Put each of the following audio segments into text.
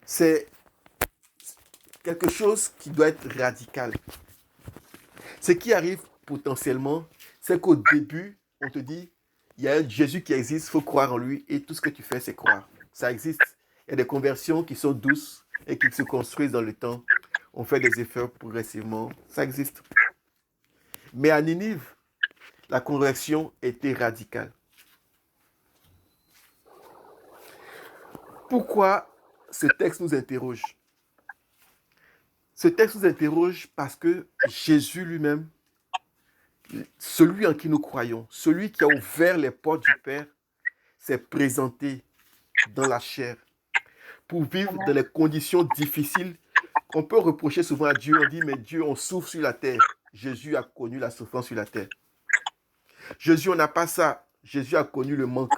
c'est quelque chose qui doit être radical. Ce qui arrive potentiellement, c'est qu'au début, on te dit, il y a un Jésus qui existe, il faut croire en lui, et tout ce que tu fais, c'est croire. Ça existe. Il y a des conversions qui sont douces et qui se construisent dans le temps. On fait des efforts progressivement. Ça existe. Mais à Ninive, la conversion était radicale. Pourquoi ce texte nous interroge? Ce texte nous interroge parce que Jésus lui-même, celui en qui nous croyons, celui qui a ouvert les portes du Père, s'est présenté dans la chair pour vivre dans les conditions difficiles qu'on peut reprocher souvent à Dieu. On dit, mais Dieu, on souffre sur la terre. Jésus a connu la souffrance sur la terre. Jésus, on n'a pas ça. Jésus a connu le manque.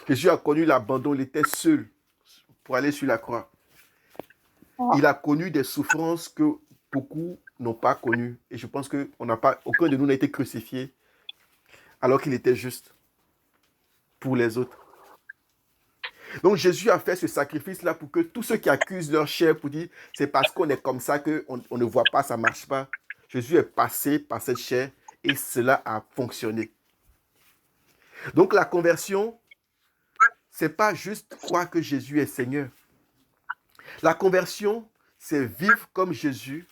Jésus a connu l'abandon. Il était seul pour aller sur la croix. Il a connu des souffrances que beaucoup n'ont pas connues. Et je pense qu'aucun de nous n'a été crucifié alors qu'il était juste pour les autres. Donc Jésus a fait ce sacrifice-là pour que tous ceux qui accusent leur chair pour dire c'est parce qu'on est comme ça qu'on ne voit pas, ça ne marche pas. Jésus est passé par cette chair et cela a fonctionné. Donc la conversion, ce n'est pas juste croire que Jésus est Seigneur. La conversion, c'est vivre comme Jésus,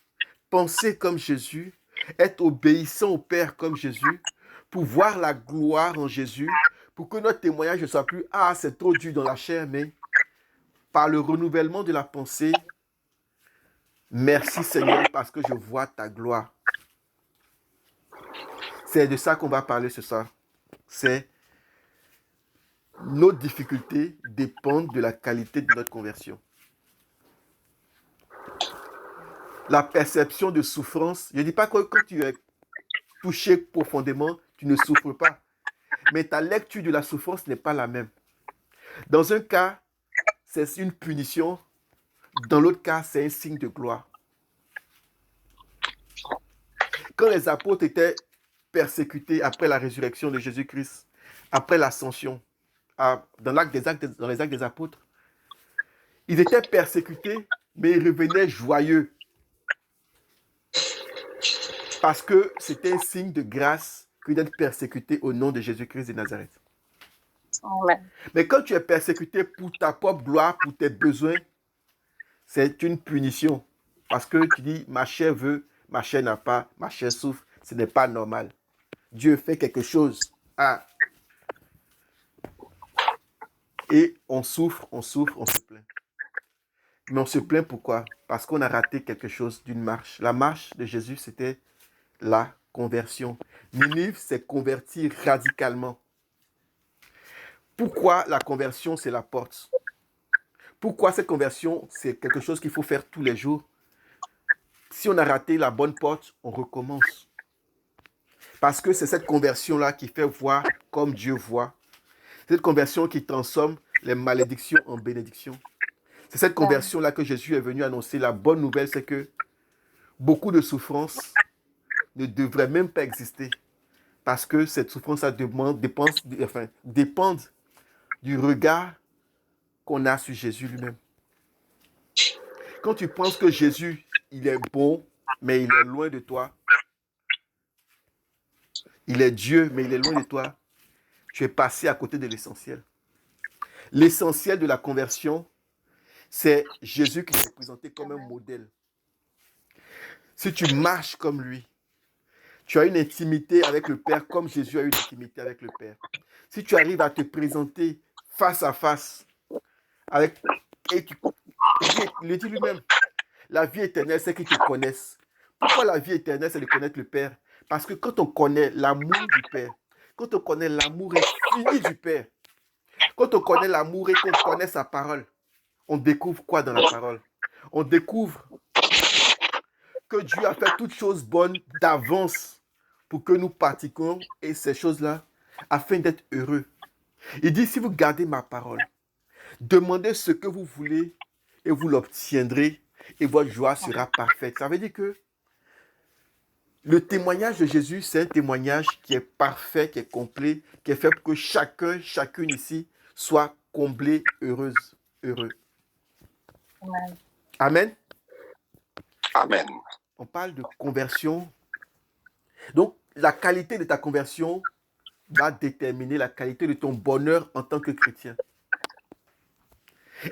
penser comme Jésus, être obéissant au Père comme Jésus, pour voir la gloire en Jésus, pour que notre témoignage ne soit plus « Ah, c'est trop dur dans la chair », mais par le renouvellement de la pensée, « Merci Seigneur parce que je vois ta gloire ». C'est de ça qu'on va parler ce soir. C'est nos difficultés dépendent de la qualité de notre conversion. La perception de souffrance, je ne dis pas que quand tu es touché profondément, tu ne souffres pas. Mais ta lecture de la souffrance n'est pas la même. Dans un cas, c'est une punition. Dans l'autre cas, c'est un signe de gloire. Quand les apôtres étaient persécutés après la résurrection de Jésus-Christ, après l'ascension, dans les actes des apôtres, ils étaient persécutés, mais ils revenaient joyeux. Parce que c'était un signe de grâce que d'être persécuté au nom de Jésus-Christ de Nazareth. Amen. Mais quand tu es persécuté pour ta propre gloire, pour tes besoins, c'est une punition. Parce que tu dis, ma chair veut, ma chair n'a pas, ma chair souffre, ce n'est pas normal. Dieu fait quelque chose. Ah. Et on souffre, on se plaint. Mais on se plaint pourquoi? Parce qu'on a raté quelque chose d'une marche. La marche de Jésus, c'était la conversion. Ninive s'est converti radicalement. Pourquoi la conversion, c'est la porte? Pourquoi cette conversion, c'est quelque chose qu'il faut faire tous les jours? Si on a raté la bonne porte, on recommence. Parce que c'est cette conversion-là qui fait voir comme Dieu voit. Cette conversion qui transforme les malédictions en bénédictions. C'est cette conversion-là que Jésus est venu annoncer. La bonne nouvelle, c'est que beaucoup de souffrances ne devraient même pas exister. Parce que cette souffrance dépend du regard qu'on a sur Jésus lui-même. Quand tu penses que Jésus, il est bon, mais il est loin de toi. Il est Dieu, mais il est loin de toi. Tu es passé à côté de l'essentiel. L'essentiel de la conversion, c'est Jésus qui s'est présenté comme un modèle. Si tu marches comme lui, tu as une intimité avec le Père comme Jésus a eu une intimité avec le Père. Si tu arrives à te présenter face à face, il dit lui-même, la vie éternelle, c'est qu'ils te connaissent. Pourquoi la vie éternelle, c'est de connaître le Père? Parce que quand on connaît l'amour du Père, quand on connaît l'amour infini du Père, quand on connaît l'amour et qu'on connaît sa parole, on découvre quoi dans la parole? On découvre que Dieu a fait toutes choses bonnes d'avance pour que nous pratiquions et ces choses-là afin d'être heureux. Il dit, si vous gardez ma parole, demandez ce que vous voulez et vous l'obtiendrez et votre joie sera parfaite. Ça veut dire que le témoignage de Jésus, c'est un témoignage qui est parfait, qui est complet, qui est fait pour que chacune ici soit comblée, heureuse. heureux. Amen. Amen. Amen. On parle de conversion. Donc, la qualité de ta conversion va déterminer la qualité de ton bonheur en tant que chrétien.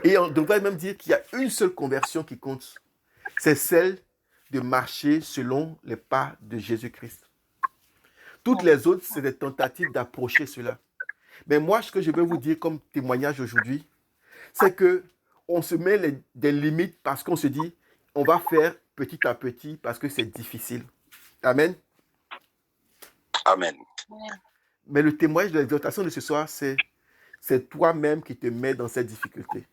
Et on devrait même dire qu'il y a une seule conversion qui compte. C'est celle de marcher selon les pas de Jésus-Christ. Toutes les autres, c'est des tentatives d'approcher cela. Mais moi, ce que je veux vous dire comme témoignage aujourd'hui, c'est que on se met des limites parce qu'on se dit, on va faire petit à petit parce que c'est difficile. Amen. Amen. Mais le témoignage de l'exhortation de ce soir, c'est toi-même qui te mets dans cette difficulté.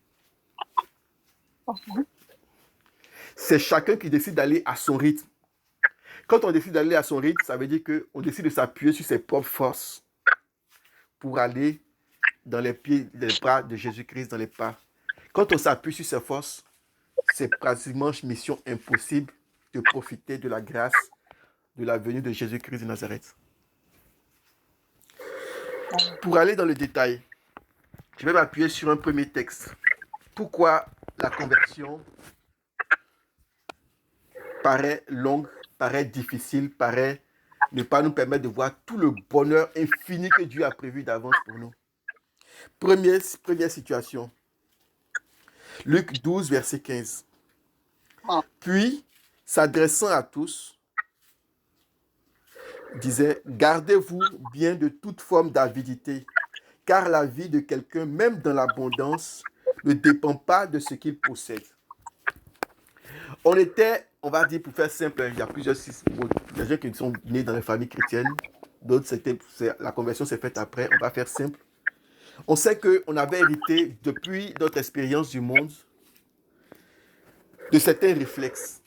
C'est chacun qui décide d'aller à son rythme. Quand on décide d'aller à son rythme, ça veut dire qu'on décide de s'appuyer sur ses propres forces pour aller dans les pieds, les bras de Jésus-Christ, dans les pas. Quand on s'appuie sur ses forces, c'est pratiquement mission impossible de profiter de la grâce de la venue de Jésus-Christ de Nazareth. Pour aller dans le détail, je vais m'appuyer sur un premier texte. Pourquoi la conversion paraît longue, paraît difficile, paraît ne pas nous permettre de voir tout le bonheur infini que Dieu a prévu d'avance pour nous. Première situation. Luc 12, verset 15. Puis, s'adressant à tous, disait, gardez-vous bien de toute forme d'avidité, car la vie de quelqu'un, même dans l'abondance, ne dépend pas de ce qu'il possède. On était, on va dire pour faire simple, il y a plusieurs des gens qui sont nés dans les familles chrétiennes, d'autres, la conversion s'est faite après, on va faire simple. On sait qu'on avait hérité, depuis notre expérience du monde, de certains réflexes.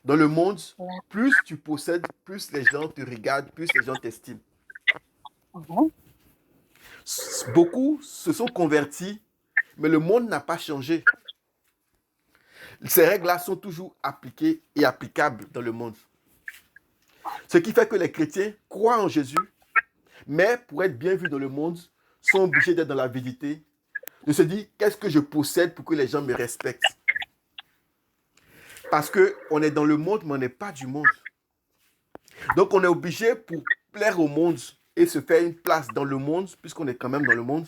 Dans le monde, plus tu possèdes, plus les gens te regardent, plus les gens t'estiment. Beaucoup se sont convertis, mais le monde n'a pas changé. Ces règles-là sont toujours appliquées et applicables dans le monde. Ce qui fait que les chrétiens croient en Jésus, mais pour être bien vus dans le monde, sont obligés d'être dans l'avidité, de se dire qu'est-ce que je possède pour que les gens me respectent. Parce qu'on est dans le monde, mais on n'est pas du monde. Donc on est obligé pour plaire au monde et se faire une place dans le monde, puisqu'on est quand même dans le monde.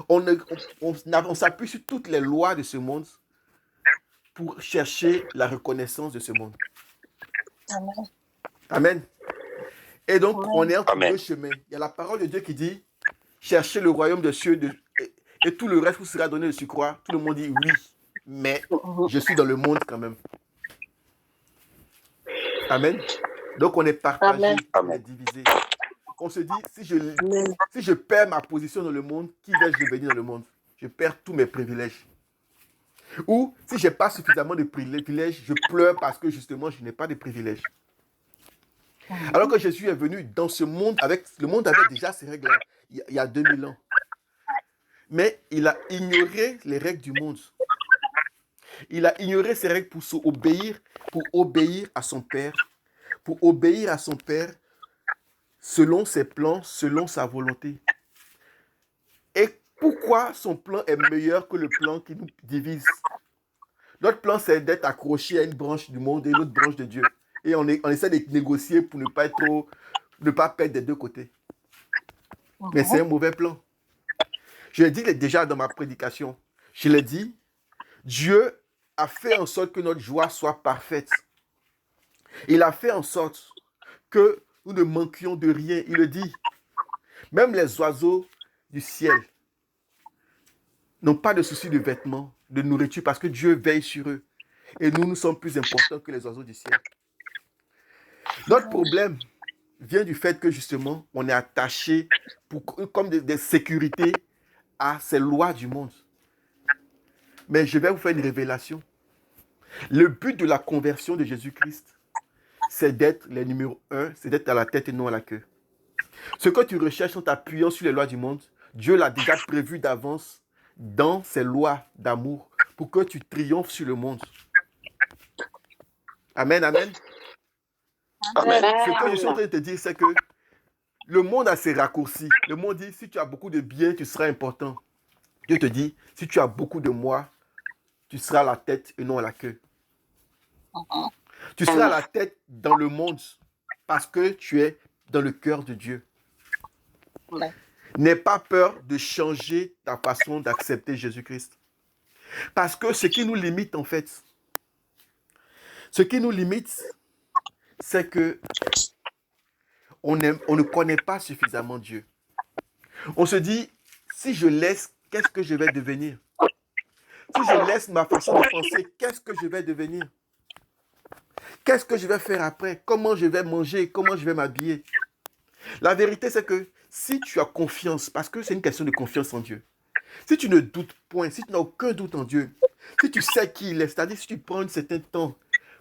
On s'appuie sur toutes les lois de ce monde pour chercher la reconnaissance de ce monde. Amen. Amen. Et donc, on est entre Amen. deux chemins. Il y a la parole de Dieu qui dit, cherchez le royaume des cieux et tout le reste vous sera donné de surcroît. Tout le monde dit oui, mais je suis dans le monde quand même. Amen. Donc, on est partagé, Amen. on est divisé. On se dit, si je perds ma position dans le monde, qui vais-je devenir dans le monde? Je perds tous mes privilèges. Ou, si je n'ai pas suffisamment de privilèges, je pleure parce que justement, je n'ai pas de privilèges. Alors que Jésus est venu dans ce monde, le monde avait déjà ces règles-là, il y a 2000 ans. Mais il a ignoré les règles du monde. Il a ignoré ces règles pour obéir à son Père, pour obéir à son Père selon ses plans, selon sa volonté. Et pourquoi son plan est meilleur que le plan qui nous divise? Notre plan, c'est d'être accroché à une branche du monde et l'autre branche de Dieu. Et on essaie de négocier pour ne pas perdre des deux côtés. Mais c'est un mauvais plan. Je l'ai dit déjà dans ma prédication. Je l'ai dit, Dieu a fait en sorte que notre joie soit parfaite. Il a fait en sorte que nous ne manquions de rien. Il le dit. Même les oiseaux du ciel n'ont pas de souci de vêtements, de nourriture, parce que Dieu veille sur eux. Et nous sommes plus importants que les oiseaux du ciel. Notre problème vient du fait que justement, on est attaché comme des sécurités à ces lois du monde. Mais je vais vous faire une révélation. Le but de la conversion de Jésus-Christ, c'est d'être le numéro 1, c'est d'être à la tête et non à la queue. Ce que tu recherches en t'appuyant sur les lois du monde, Dieu l'a déjà prévu d'avance dans ses lois d'amour pour que tu triomphes sur le monde. Amen, amen. Amen. Ce que je suis en train de te dire, c'est que le monde a ses raccourcis. Le monde dit, si tu as beaucoup de biens, tu seras important. Dieu te dit, si tu as beaucoup de moi, tu seras la tête et non la queue. Tu seras la tête dans le monde parce que tu es dans le cœur de Dieu. Amen. N'aie pas peur de changer ta façon d'accepter Jésus-Christ. Parce que ce qui nous limite, en fait, ce qui nous limite, c'est que on ne connaît pas suffisamment Dieu. On se dit, si je laisse, qu'est-ce que je vais devenir? Si je laisse ma façon de penser, qu'est-ce que je vais devenir? Qu'est-ce que je vais faire après? Comment je vais manger? Comment je vais m'habiller? La vérité, c'est que si tu as confiance, parce que c'est une question de confiance en Dieu, si tu ne doutes point, si tu n'as aucun doute en Dieu, si tu sais qui il est, c'est-à-dire si tu prends un certain temps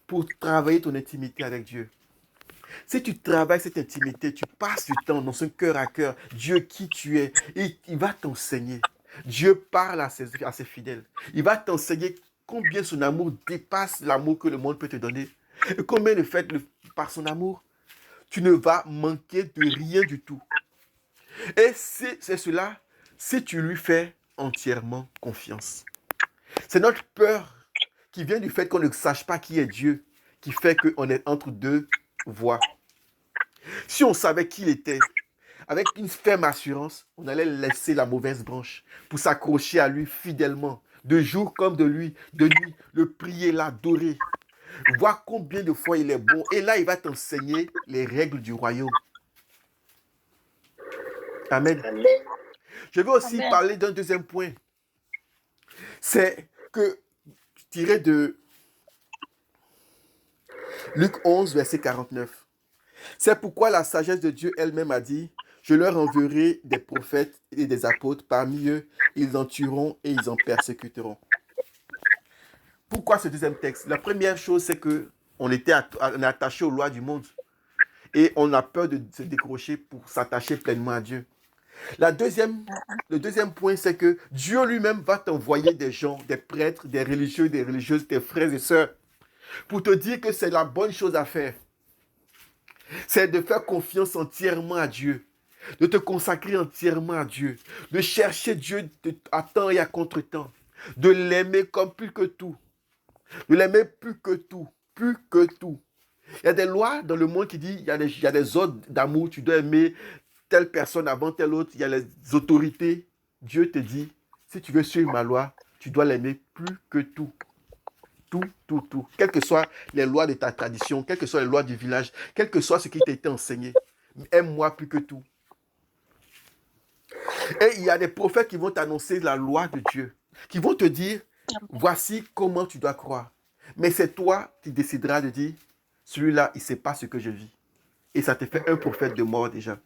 pour travailler ton intimité avec Dieu, si tu travailles cette intimité, tu passes du temps dans ce cœur à cœur, Dieu qui tu es, et il va t'enseigner. Dieu parle à ses fidèles. Il va t'enseigner combien son amour dépasse l'amour que le monde peut te donner. Et combien de fait, par son amour, tu ne vas manquer de rien du tout. Et c'est cela, si tu lui fais entièrement confiance. C'est notre peur qui vient du fait qu'on ne sache pas qui est Dieu, qui fait qu'on est entre deux voies. Si on savait qui il était, avec une ferme assurance, on allait laisser la mauvaise branche pour s'accrocher à lui fidèlement, de jour comme de nuit, le prier, l'adorer, voir combien de fois il est bon. Et là, il va t'enseigner les règles du royaume. Amen. Je vais aussi Amen. parler d'un deuxième point. C'est que, tiré de Luc 11, verset 49. C'est pourquoi la sagesse de Dieu elle-même a dit, je leur enverrai des prophètes et des apôtres, parmi eux, ils en tueront et ils en persécuteront. Pourquoi ce deuxième texte? La première chose, c'est que on est attaché aux lois du monde et on a peur de se décrocher pour s'attacher pleinement à Dieu. Le deuxième point, c'est que Dieu lui-même va t'envoyer des gens, des prêtres, des religieux, des religieuses, des frères et sœurs, pour te dire que c'est la bonne chose à faire. C'est de faire confiance entièrement à Dieu, de te consacrer entièrement à Dieu, de chercher Dieu à temps et à contre-temps, de l'aimer comme plus que tout, de l'aimer plus que tout, plus que tout. Il y a des lois dans le monde qui disent, il y a des ordres d'amour, tu dois aimer telle personne avant telle autre, il y a les autorités. Dieu te dit, si tu veux suivre ma loi, tu dois l'aimer plus que tout. Tout, tout, tout. Quelles que soient les lois de ta tradition, quelles que soient les lois du village, quel que soit ce qui t'a été enseigné, aime-moi plus que tout. Et il y a des prophètes qui vont t'annoncer la loi de Dieu, qui vont te dire, voici comment tu dois croire. Mais c'est toi qui décideras de dire, celui-là, il ne sait pas ce que je vis. Et ça te fait un prophète de mort déjà.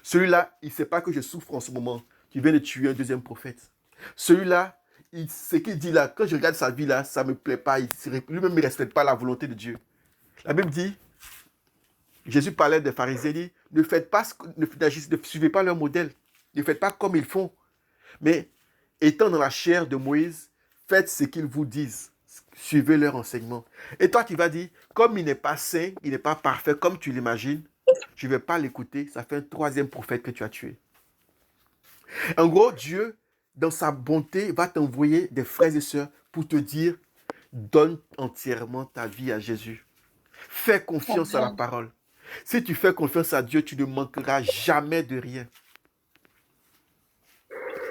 Celui-là, il ne sait pas que je souffre en ce moment. Tu viens de tuer un deuxième prophète. Celui-là, ce qu'il dit là, quand je regarde sa vie là, ça ne me plaît pas. Lui-même ne respecte pas la volonté de Dieu. La Bible dit, Jésus parlait des pharisiens, il dit, ne suivez pas leur modèle. Ne faites pas comme ils font. Mais étant dans la chair de Moïse, faites ce qu'ils vous disent. Suivez leur enseignement. Et toi, tu vas dire, comme il n'est pas saint, il n'est pas parfait, comme tu l'imagines, je ne vais pas l'écouter. Ça fait un troisième prophète que tu as tué. En gros, Dieu, dans sa bonté, va t'envoyer des frères et sœurs pour te dire, donne entièrement ta vie à Jésus. Fais confiance à la parole. Si tu fais confiance à Dieu, tu ne manqueras jamais de rien.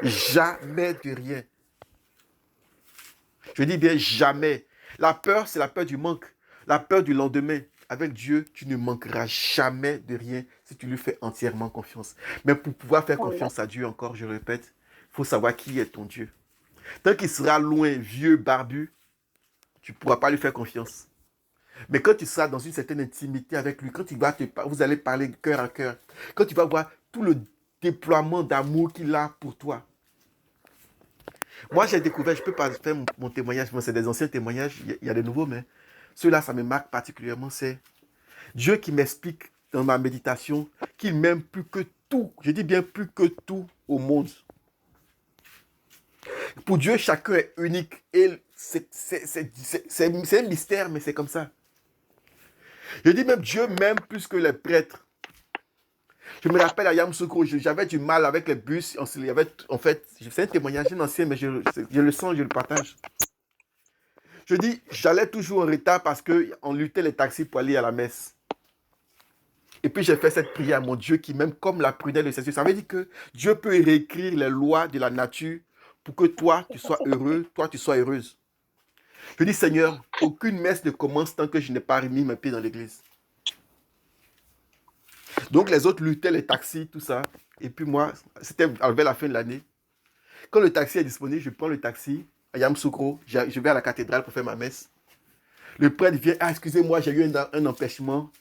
Jamais de rien. Je dis bien jamais. La peur, c'est la peur du manque. La peur du lendemain. Avec Dieu, tu ne manqueras jamais de rien si tu lui fais entièrement confiance. Mais pour pouvoir faire confiance à Dieu, encore, je répète, il faut savoir qui est ton Dieu. Tant qu'il sera loin, vieux, barbu, tu ne pourras pas lui faire confiance. Mais quand tu seras dans une certaine intimité avec lui, quand vous allez parler cœur à cœur, quand tu vas voir tout le déploiement d'amour qu'il a pour toi. Moi, j'ai découvert, je ne peux pas faire mon témoignage, c'est des anciens témoignages, il y a des nouveaux, mais ceux-là, ça me marque particulièrement, c'est Dieu qui m'explique dans ma méditation qu'il m'aime plus que tout, je dis bien plus que tout au monde. Pour Dieu, chacun est unique et c'est un mystère, mais c'est comme ça. Je dis même Dieu m'aime plus que les prêtres. Je me rappelle à Yamoussoukro, j'avais du mal avec les bus. Il y avait, en fait, c'est un témoignage ancien, mais je le sens, je le partage. Je dis, j'allais toujours en retard parce qu'on luttait les taxis pour aller à la messe. Et puis j'ai fait cette prière à mon Dieu qui m'aime comme la prunelle de ses yeux. Ça veut dire que Dieu peut réécrire les lois de la nature pour que toi, tu sois heureux, toi, tu sois heureuse. Je dis, Seigneur, aucune messe ne commence tant que je n'ai pas remis mes pieds dans l'église. Donc les autres luttaient les taxis, tout ça. Et puis moi, c'était vers la fin de l'année. Quand le taxi est disponible, je prends le taxi à Yamoussoukro, je vais à la cathédrale pour faire ma messe. Le prêtre vient, ah, excusez-moi, j'ai eu un empêchement.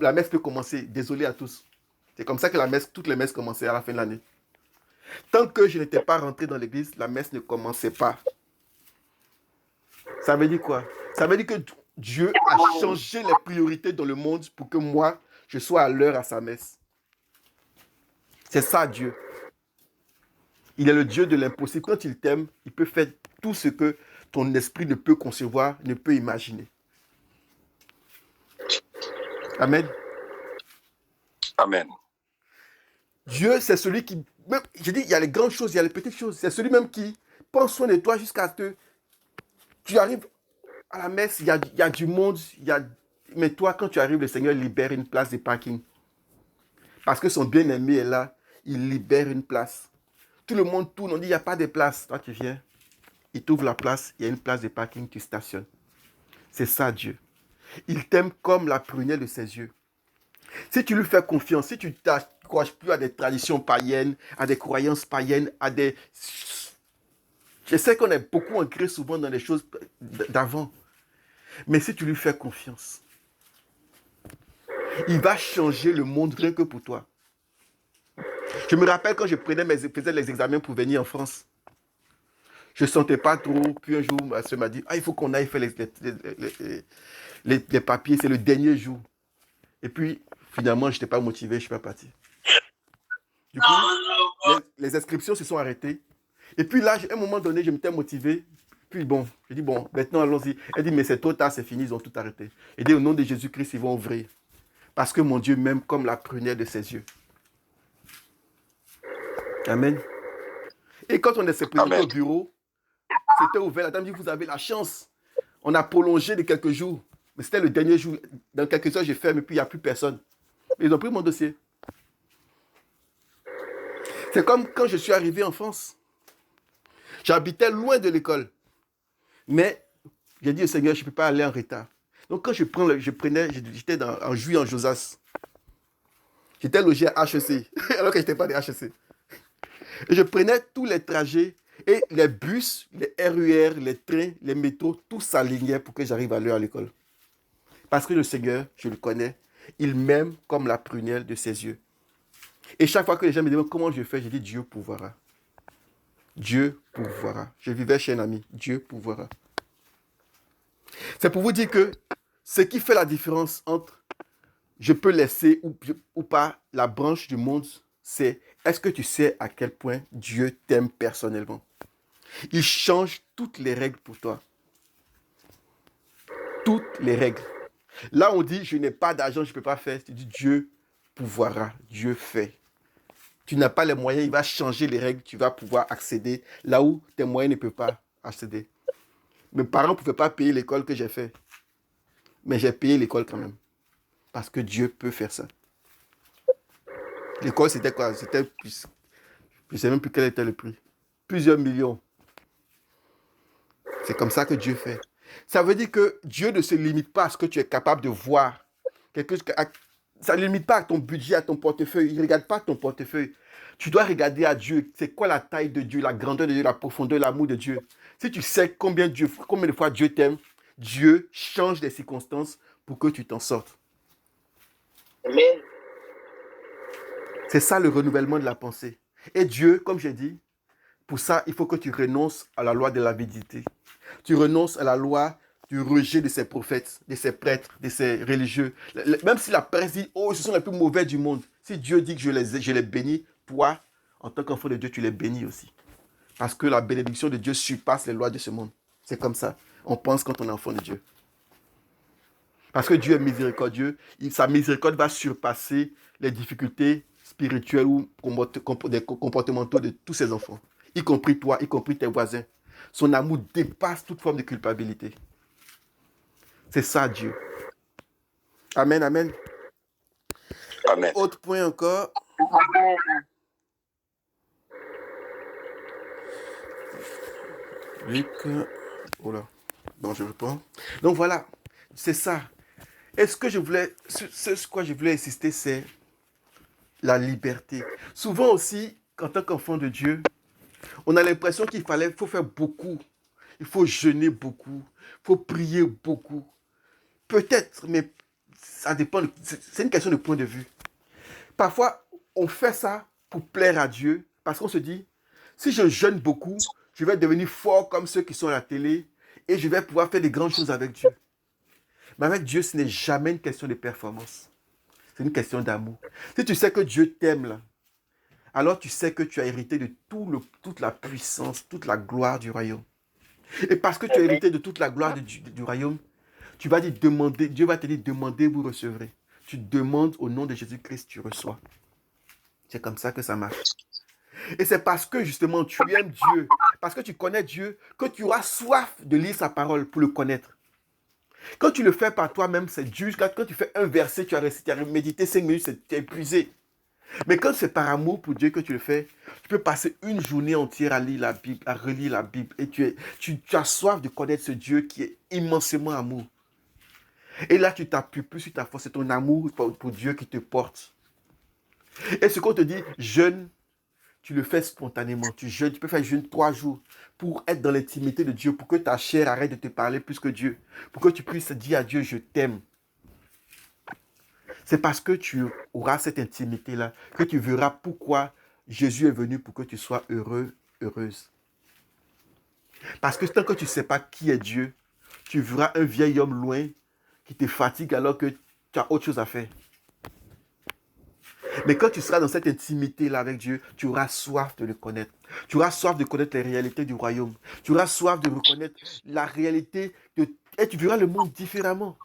La messe peut commencer. Désolé à tous. C'est comme ça que toutes les messes commençaient à la fin de l'année. Tant que je n'étais pas rentré dans l'église, la messe ne commençait pas. Ça veut dire quoi? Ça veut dire que Dieu a changé les priorités dans le monde pour que moi, je sois à l'heure à sa messe. C'est ça, Dieu. Il est le Dieu de l'impossible. Quand il t'aime, il peut faire tout ce que ton esprit ne peut concevoir, ne peut imaginer. Amen. Amen. Dieu, c'est celui qui... Je dis, il y a les grandes choses, il y a les petites choses. C'est celui même qui prend soin de toi jusqu'à te... Tu arrives à la messe, il y a du monde, mais toi, quand tu arrives, le Seigneur libère une place de parking. Parce que son bien-aimé est là, il libère une place. Tout le monde tourne, on dit, il n'y a pas de place. Toi, tu viens, il t'ouvre la place, il y a une place de parking, tu stationnes. C'est ça, Dieu. Il t'aime comme la prunelle de ses yeux. Si tu lui fais confiance, si tu ne t'accroches plus à des traditions païennes, à des croyances païennes, à des... Je sais qu'on est beaucoup ancré souvent dans les choses d'avant. Mais si tu lui fais confiance, il va changer le monde rien que pour toi. Je me rappelle quand je faisais les examens pour venir en France. Je ne sentais pas trop. Puis un jour, ma soeur m'a dit, ah, il faut qu'on aille faire les papiers. C'est le dernier jour. Et puis, finalement, je n'étais pas motivé. Je ne suis pas parti. Du coup, les inscriptions se sont arrêtées. Et puis là, à un moment donné, je m'étais motivé. Puis bon, j'ai dit, bon, maintenant allons-y. Elle dit, mais c'est trop tard, c'est fini, ils ont tout arrêté. Et dit, au nom de Jésus-Christ, ils vont ouvrir. Parce que mon Dieu m'aime comme la prunelle de ses yeux. Amen. Et quand on s'est présenté au bureau, c'était ouvert. La dame dit, vous avez la chance. On a prolongé de quelques jours. Mais c'était le dernier jour. Dans quelques heures, j'ai fermé, et puis il n'y a plus personne. Ils ont pris mon dossier. C'est comme quand je suis arrivé en France. J'habitais loin de l'école. Mais j'ai dit au Seigneur, je ne peux pas aller en retard. Donc quand j'étais en juillet en Josas. J'étais logé à HEC, alors que je n'étais pas de HEC. Et je prenais tous les trajets et les bus, les RER, les trains, les métros, tout s'alignait pour que j'arrive à l'heure à l'école. Parce que le Seigneur, je le connais, il m'aime comme la prunelle de ses yeux. Et chaque fois que les gens me demandent comment je fais, je dis Dieu pourvoira. Dieu pourvoira. Je vivais chez un ami. Dieu pourvoira. C'est pour vous dire que ce qui fait la différence entre je peux laisser ou pas la branche du monde, c'est est-ce que tu sais à quel point Dieu t'aime personnellement? Il change toutes les règles pour toi. Toutes les règles. Là, on dit, je n'ai pas d'argent, je ne peux pas faire. Tu dis, Dieu pourvoira, Dieu fait. Tu n'as pas les moyens, il va changer les règles, tu vas pouvoir accéder là où tes moyens ne peuvent pas accéder. Mes parents ne pouvaient pas payer l'école que j'ai fait. Mais j'ai payé l'école quand même. Parce que Dieu peut faire ça. L'école, c'était quoi? C'était plus... Je ne sais même plus quel était le prix. Plusieurs millions. C'est comme ça que Dieu fait. Ça veut dire que Dieu ne se limite pas à ce que tu es capable de voir. Ça ne limite pas à ton budget, à ton portefeuille. Il ne regarde pas ton portefeuille. Tu dois regarder à Dieu. C'est quoi la taille de Dieu, la grandeur de Dieu, la profondeur, l'amour de Dieu. Si tu sais combien de fois Dieu t'aime, Dieu change les circonstances pour que tu t'en sortes. Amen. C'est ça le renouvellement de la pensée. Et Dieu, comme j'ai dit, pour ça, il faut que tu renonces à la loi de l'avidité. Tu renonces à la loi du rejet de ces prophètes, de ces prêtres, de ces religieux. Même si la presse dit, oh, ce sont les plus mauvais du monde. Si Dieu dit que je les bénis, toi, en tant qu'enfant de Dieu, tu les bénis aussi. Parce que la bénédiction de Dieu surpasse les lois de ce monde. C'est comme ça. On pense quand on est enfant de Dieu. Parce que Dieu est miséricordieux. Sa miséricorde va surpasser les difficultés. spirituels ou des comportementaux de tous ses enfants, y compris toi, y compris tes voisins. Son amour dépasse toute forme de culpabilité. C'est ça, Dieu. Amen, amen. Amen. Autre point encore. Luc. Oh là. Bon, je reprends. Donc voilà, c'est ça. Et ce quoi je voulais insister, c'est la liberté. Souvent aussi, en tant qu'enfant de Dieu, on a l'impression faut faire beaucoup. Il faut jeûner beaucoup. Il faut prier beaucoup. Peut-être, mais ça dépend. C'est une question de point de vue. Parfois, on fait ça pour plaire à Dieu parce qu'on se dit, si je jeûne beaucoup, je vais devenir fort comme ceux qui sont à la télé et je vais pouvoir faire des grandes choses avec Dieu. Mais avec Dieu, ce n'est jamais une question de performance. C'est une question d'amour. Si tu sais que Dieu t'aime, là, alors tu sais que tu as hérité de toute la puissance, toute la gloire du royaume. Et parce que tu as hérité de toute la gloire du royaume, tu vas dire demander, Dieu va te dire demandez, vous recevrez. Tu demandes au nom de Jésus-Christ, tu reçois. C'est comme ça que ça marche. Et c'est parce que justement tu aimes Dieu, parce que tu connais Dieu, que tu auras soif de lire sa parole pour le connaître. Quand tu le fais par toi-même, c'est dur. Quand tu fais un verset, tu as médité 5 minutes, tu es épuisé. Mais quand c'est par amour pour Dieu que tu le fais, tu peux passer une journée entière à lire la Bible, à relire la Bible. Et tu as soif de connaître ce Dieu qui est immensément amour. Et là, tu t'appuies plus sur ta force. C'est ton amour pour Dieu qui te porte. Et ce qu'on te dit, jeûne, tu le fais spontanément. Tu jeûnes, tu peux faire jeûne 3 jours pour être dans l'intimité de Dieu, pour que ta chair arrête de te parler plus que Dieu. Pour que tu puisses dire à Dieu, je t'aime. C'est parce que tu auras cette intimité-là que tu verras pourquoi Jésus est venu pour que tu sois heureux, heureuse. Parce que tant que tu ne sais pas qui est Dieu, tu verras un vieil homme loin qui te fatigue alors que tu as autre chose à faire. Mais quand tu seras dans cette intimité-là avec Dieu, tu auras soif de le connaître. Tu auras soif de connaître les réalités du royaume. Tu auras soif de reconnaître la réalité et tu verras le monde différemment.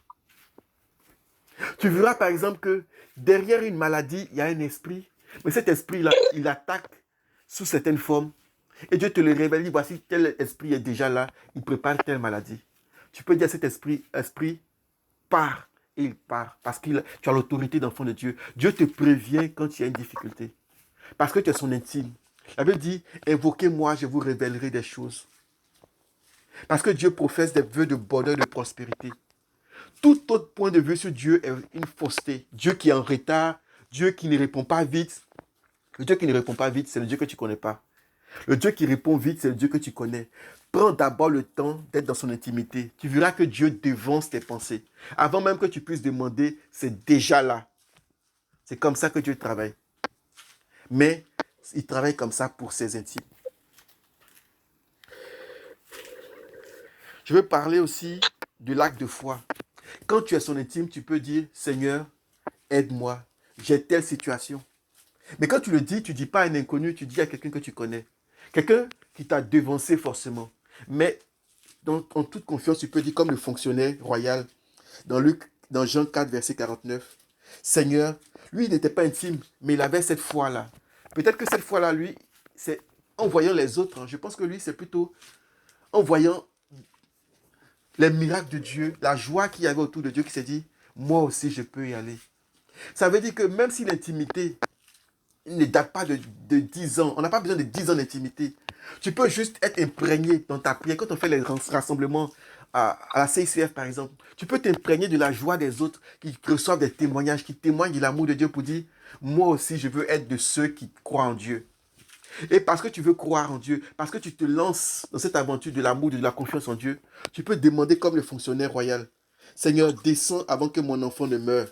Tu verras par exemple que derrière une maladie, il y a un esprit. Mais cet esprit-là, il attaque sous certaines formes. Et Dieu te le révèle. Il dit, voici, tel esprit est déjà là. Il prépare telle maladie. Tu peux dire à cet esprit, pars. Et il part. Parce que tu as l'autorité d'enfant de Dieu. Dieu te prévient quand il y a une difficulté. Parce que tu es son intime. La Bible dit, invoquez-moi, je vous révélerai des choses. Parce que Dieu professe des vœux de bonheur, de prospérité. Tout autre point de vue sur Dieu est une fausseté. Dieu qui est en retard, Dieu qui ne répond pas vite. Le Dieu qui ne répond pas vite, c'est le Dieu que tu ne connais pas. Le Dieu qui répond vite, c'est le Dieu que tu connais. Prends d'abord le temps d'être dans son intimité. Tu verras que Dieu devance tes pensées. Avant même que tu puisses demander, c'est déjà là. C'est comme ça que Dieu travaille. Mais il travaille comme ça pour ses intimes. Je veux parler aussi de l'acte de foi. Quand tu es son intime, tu peux dire, Seigneur, aide-moi, j'ai telle situation. Mais quand tu le dis, tu ne dis pas à un inconnu, tu dis à quelqu'un que tu connais. Quelqu'un qui t'a devancé forcément. Mais en toute confiance, tu peux dire comme le fonctionnaire royal dans Jean 4, verset 49. Seigneur, lui, il n'était pas intime, mais il avait cette foi-là. Peut-être que cette foi-là, lui, c'est en voyant les autres. Je pense que lui, c'est plutôt en voyant les miracles de Dieu, la joie qu'il y avait autour de Dieu, qui s'est dit, moi aussi, je peux y aller. Ça veut dire que même si l'intimité ne date pas de 10 ans, on n'a pas besoin de 10 ans d'intimité. Tu peux juste être imprégné dans ta prière. Quand on fait les rassemblements à la CICF, par exemple, tu peux t'imprégner de la joie des autres qui reçoivent des témoignages, qui témoignent de l'amour de Dieu pour dire, moi aussi, je veux être de ceux qui croient en Dieu. Et parce que tu veux croire en Dieu, parce que tu te lances dans cette aventure de l'amour, de la confiance en Dieu, tu peux demander comme le fonctionnaire royal, Seigneur, descends avant que mon enfant ne meure.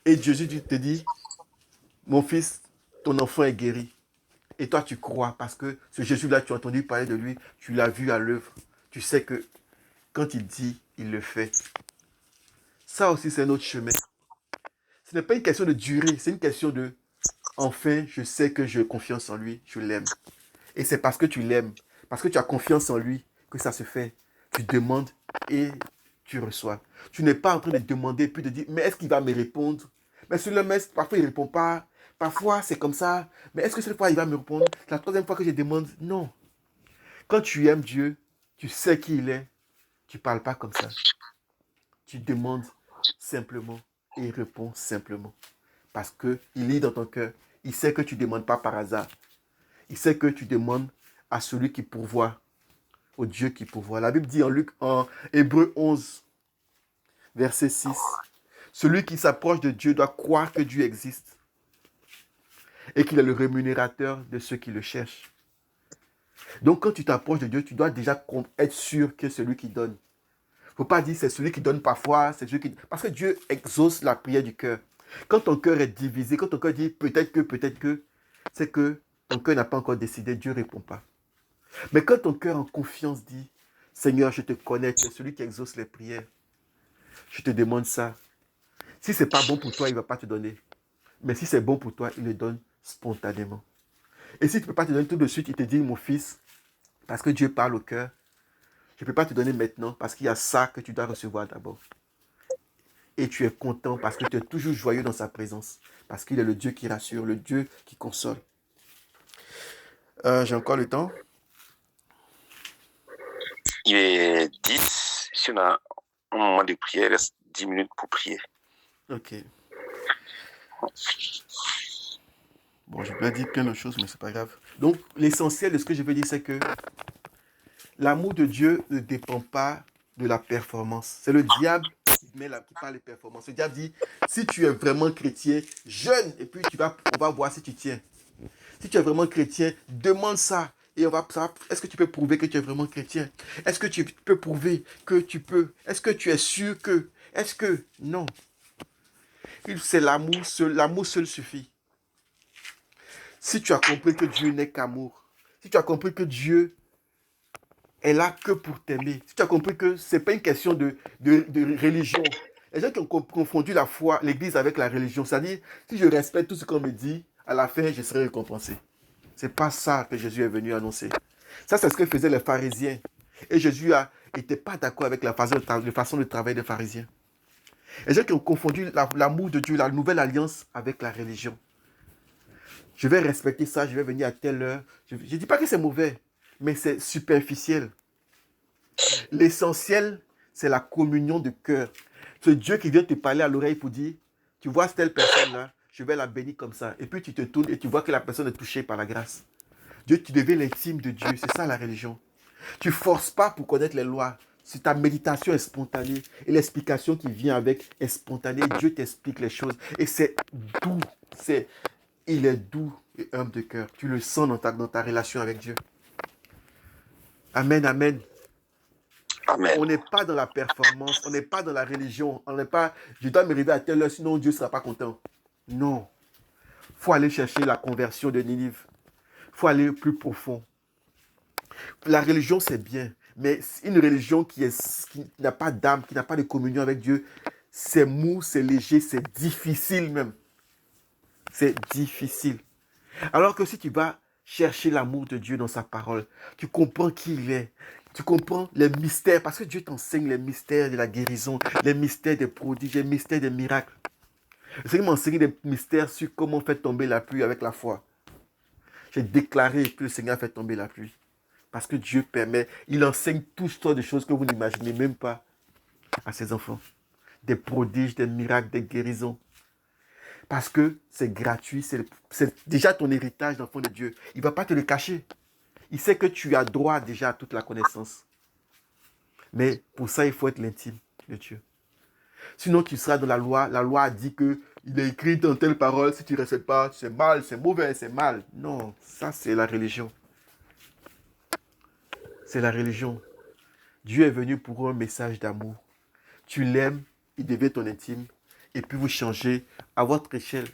Et Jésus te dit, mon fils, ton enfant est guéri. Et toi, tu crois parce que ce Jésus-là, tu as entendu parler de lui, tu l'as vu à l'œuvre. Tu sais que quand il dit, il le fait. Ça aussi, c'est un autre chemin. Ce n'est pas une question de durée, c'est une question de, enfin, je sais que j'ai confiance en lui, je l'aime. Et c'est parce que tu l'aimes, parce que tu as confiance en lui, que ça se fait. Tu demandes et tu reçois. Tu n'es pas en train de demander puis de dire, mais est-ce qu'il va me répondre? Mais sur le mail, parfois il ne répond pas. Parfois c'est comme ça. Mais est-ce que cette fois il va me répondre? C'est la troisième fois que je demande. Non. Quand tu aimes Dieu, tu sais qui il est. Tu ne parles pas comme ça. Tu demandes simplement et il répond simplement. Parce qu'il lit dans ton cœur. Il sait que tu ne demandes pas par hasard. Il sait que tu demandes à celui qui pourvoit, au Dieu qui pourvoit. La Bible dit en Hébreu 11, verset 6, celui qui s'approche de Dieu doit croire que Dieu existe et qu'il est le rémunérateur de ceux qui le cherchent. Donc quand tu t'approches de Dieu, tu dois déjà être sûr que c'est celui qui donne. Il ne faut pas dire c'est celui qui donne parfois, c'est celui qui... Parce que Dieu exauce la prière du cœur. Quand ton cœur est divisé, quand ton cœur dit peut-être que, c'est que ton cœur n'a pas encore décidé, Dieu ne répond pas. Mais quand ton cœur en confiance dit, Seigneur, je te connais, tu es celui qui exauce les prières. Je te demande ça. Si ce n'est pas bon pour toi, il ne va pas te donner. Mais si c'est bon pour toi, il le donne spontanément. Et si tu ne peux pas te donner tout de suite, il te dit, mon fils, parce que Dieu parle au cœur, je ne peux pas te donner maintenant parce qu'il y a ça que tu dois recevoir d'abord. Et tu es content parce que tu es toujours joyeux dans sa présence. Parce qu'il est le Dieu qui rassure, le Dieu qui console. J'ai encore le temps. Il est 10. Si on a un moment de prière, il reste 10 minutes pour prier. Ok. Bon, je peux dire plein de choses, mais c'est pas grave. Donc, l'essentiel de ce que je veux dire, c'est que l'amour de Dieu ne dépend pas de la performance. C'est le diable qui parle de performance. Le diable dit, si tu es vraiment chrétien, jeûne, et puis on va voir si tu tiens. Si tu es vraiment chrétien, demande ça. Et on va savoir, est-ce que tu peux prouver que tu es vraiment chrétien? Est-ce que tu peux prouver que tu peux? Est-ce que tu es sûr que? Est-ce que? Non. C'est l'amour seul suffit. Si tu as compris que Dieu n'est qu'amour, si tu as compris que Dieu est là que pour t'aimer, si tu as compris que ce n'est pas une question de religion, les gens qui ont confondu la foi, l'église avec la religion, c'est-à-dire, si je respecte tout ce qu'on me dit, à la fin, je serai récompensé. Ce n'est pas ça que Jésus est venu annoncer. Ça, c'est ce que faisaient les pharisiens. Et Jésus n'était pas d'accord avec la façon de travailler des pharisiens. Les gens qui ont confondu l'amour de Dieu, la nouvelle alliance avec la religion. Je vais respecter ça, je vais venir à telle heure. Je ne dis pas que c'est mauvais, mais c'est superficiel. L'essentiel, c'est la communion de cœur. C'est Dieu qui vient te parler à l'oreille pour dire, tu vois telle personne-là, je vais la bénir comme ça. Et puis tu te tournes et tu vois que la personne est touchée par la grâce. Dieu, tu deviens l'intime de Dieu. C'est ça la religion. Tu ne forces pas pour connaître les lois. Si ta méditation est spontanée et l'explication qui vient avec est spontanée, Dieu t'explique les choses. Et c'est doux. Il est doux et humble de cœur. Tu le sens dans ta relation avec Dieu. Amen, amen. Amen. On n'est pas dans la performance, on n'est pas dans la religion. On n'est pas, je dois me réveiller à telle heure, sinon Dieu ne sera pas content. Non. Il faut aller chercher la conversion de Ninive. Il faut aller plus profond. La religion, c'est bien. Mais une religion qui n'a pas d'âme, qui n'a pas de communion avec Dieu, c'est mou, c'est léger, c'est difficile même. C'est difficile. Alors que si tu vas chercher l'amour de Dieu dans sa parole, tu comprends qui il est, tu comprends les mystères, parce que Dieu t'enseigne les mystères de la guérison, les mystères des prodiges, les mystères des miracles. Le Seigneur m'a enseigné des mystères sur comment faire tomber la pluie avec la foi. J'ai déclaré que le Seigneur fait tomber la pluie. Parce que Dieu permet, il enseigne toutes sortes de choses que vous n'imaginez même pas à ses enfants. Des prodiges, des miracles, des guérisons. Parce que c'est gratuit, c'est déjà ton héritage d'enfant de Dieu. Il ne va pas te le cacher. Il sait que tu as droit déjà à toute la connaissance. Mais pour ça, il faut être l'intime de Dieu. Sinon, tu seras dans la loi. La loi a dit qu'il est écrit dans telle parole, si tu ne respectes pas, c'est mal, c'est mauvais, c'est mal. Non, ça c'est la religion. C'est la religion. Dieu est venu pour un message d'amour. Tu l'aimes, il devient ton intime. Et puis vous changez à votre échelle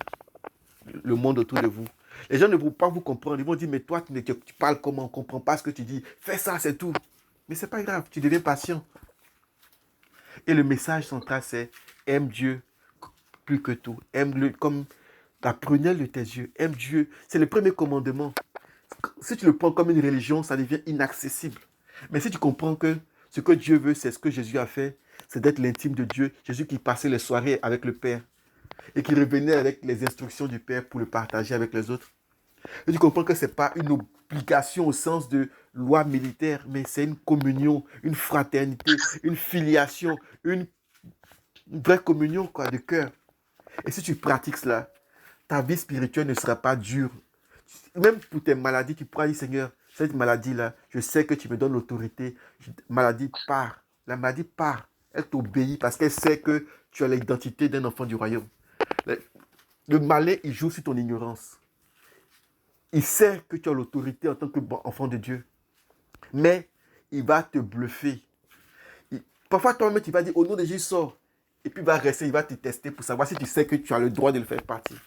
le monde autour de vous. Les gens ne vont pas vous comprendre. Ils vont dire, mais toi, tu parles comment? On ne comprend pas ce que tu dis. Fais ça, c'est tout. Mais ce n'est pas grave, tu deviens patient. Et le message central, c'est aime Dieu plus que tout. Aime-le comme la prunelle de tes yeux. Aime Dieu. C'est le premier commandement. Si tu le prends comme une religion, ça devient inaccessible. Mais si tu comprends que ce que Dieu veut, c'est ce que Jésus a fait, c'est d'être l'intime de Dieu. Jésus qui passait les soirées avec le Père. et qui revenait avec les instructions du Père pour le partager avec les autres. Et tu comprends que ce n'est pas une obligation au sens de loi militaire, mais c'est une communion, une fraternité, une filiation, une vraie communion quoi, de cœur. Et si tu pratiques cela, ta vie spirituelle ne sera pas dure. Même pour tes maladies, tu pourras dire, Seigneur, cette maladie-là, je sais que tu me donnes l'autorité. Maladie part. La maladie part. Elle t'obéit parce qu'elle sait que tu as l'identité d'un enfant du royaume. Le malin, il joue sur ton ignorance. Il sait que tu as l'autorité en tant qu'enfant de Dieu. Mais il va te bluffer. Parfois, toi-même, tu vas dire, au nom de Jésus, sors. Et puis, il va rester, il va te tester pour savoir si tu sais que tu as le droit de le faire partir.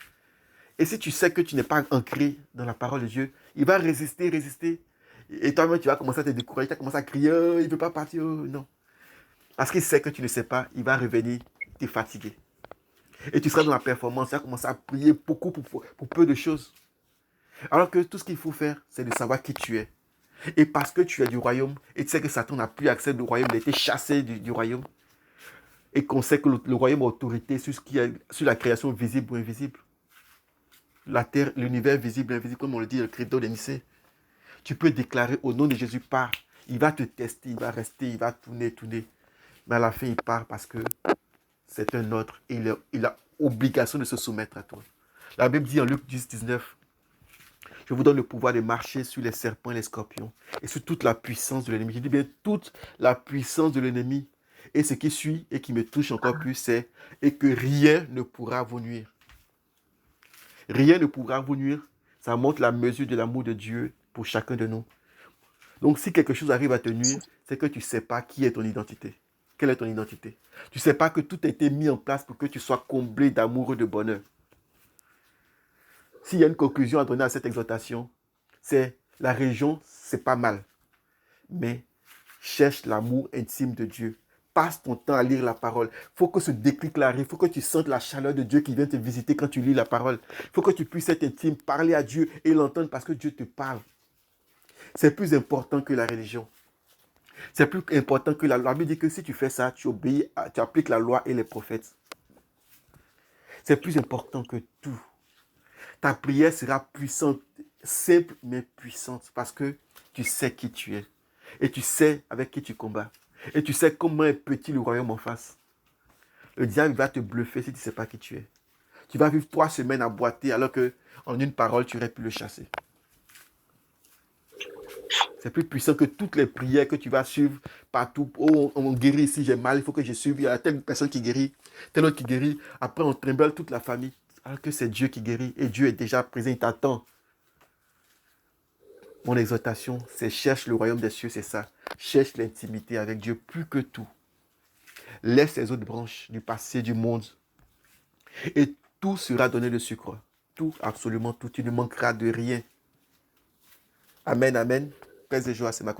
Et si tu sais que tu n'es pas ancré dans la parole de Dieu, il va résister, résister. Et toi-même, tu vas commencer à te décourager, tu vas commencer à crier, oh, il ne veut pas partir, oh, non. Parce qu'il sait que tu ne sais pas, il va revenir te fatiguer. Et tu seras dans la performance, tu vas commencer à prier beaucoup pour peu de choses. Alors que tout ce qu'il faut faire, c'est de savoir qui tu es. Et parce que tu es du royaume, et tu sais que Satan n'a plus accès au royaume, il a été chassé du royaume, et qu'on sait que le royaume a autorité sur la création visible ou invisible. La terre, l'univers visible et invisible, comme on le dit, le credo de Nicée. Tu peux déclarer au nom de Jésus, pars. Il va te tester, il va rester, il va tourner. Mais à la fin, il part parce que c'est un ordre et il a obligation de se soumettre à toi. La Bible dit en Luc 10, 19, je vous donne le pouvoir de marcher sur les serpents et les scorpions et sur toute la puissance de l'ennemi. Je dis bien toute la puissance de l'ennemi. Et ce qui suit et qui me touche encore plus, c'est et que rien ne pourra vous nuire. Rien ne pourra vous nuire. Ça montre la mesure de l'amour de Dieu pour chacun de nous. Donc, si quelque chose arrive à te nuire, c'est que tu ne sais pas qui est ton identité. Quelle est ton identité? Tu ne sais pas que tout a été mis en place pour que tu sois comblé d'amour et de bonheur. S'il y a une conclusion à donner à cette exhortation, c'est la religion, c'est pas mal. Mais cherche l'amour intime de Dieu. Passe ton temps à lire la parole. Il faut que ce déclic-là arrive. Il faut que tu sentes la chaleur de Dieu qui vient te visiter quand tu lis la parole. Il faut que tu puisses être intime, parler à Dieu et l'entendre parce que Dieu te parle. C'est plus important que la religion. C'est plus important que la loi. La Bible dit que si tu fais ça, tu obéis, tu appliques la loi et les prophètes. C'est plus important que tout. Ta prière sera puissante, simple mais puissante parce que tu sais qui tu es. Et tu sais avec qui tu combats. Et tu sais comment est petit le royaume en face. Le diable va te bluffer si tu ne sais pas qui tu es. Tu vas vivre 3 semaines à boiter alors qu'en une parole, tu aurais pu le chasser. C'est plus puissant que toutes les prières que tu vas suivre partout. Oh, on guérit ici, j'ai mal, il faut que je suive. Il y a telle personne qui guérit, telle autre qui guérit. Après, on trimballe toute la famille. Alors que c'est Dieu qui guérit et Dieu est déjà présent, il t'attend. Mon exhortation, c'est cherche le royaume des cieux, c'est ça. Cherche l'intimité avec Dieu plus que tout. Laisse les autres branches du passé, du monde. Et tout sera donné de sucre. Tout, absolument tout. Tu ne manqueras de rien. Amen, amen. Paix et joie, c'est ma conclusion.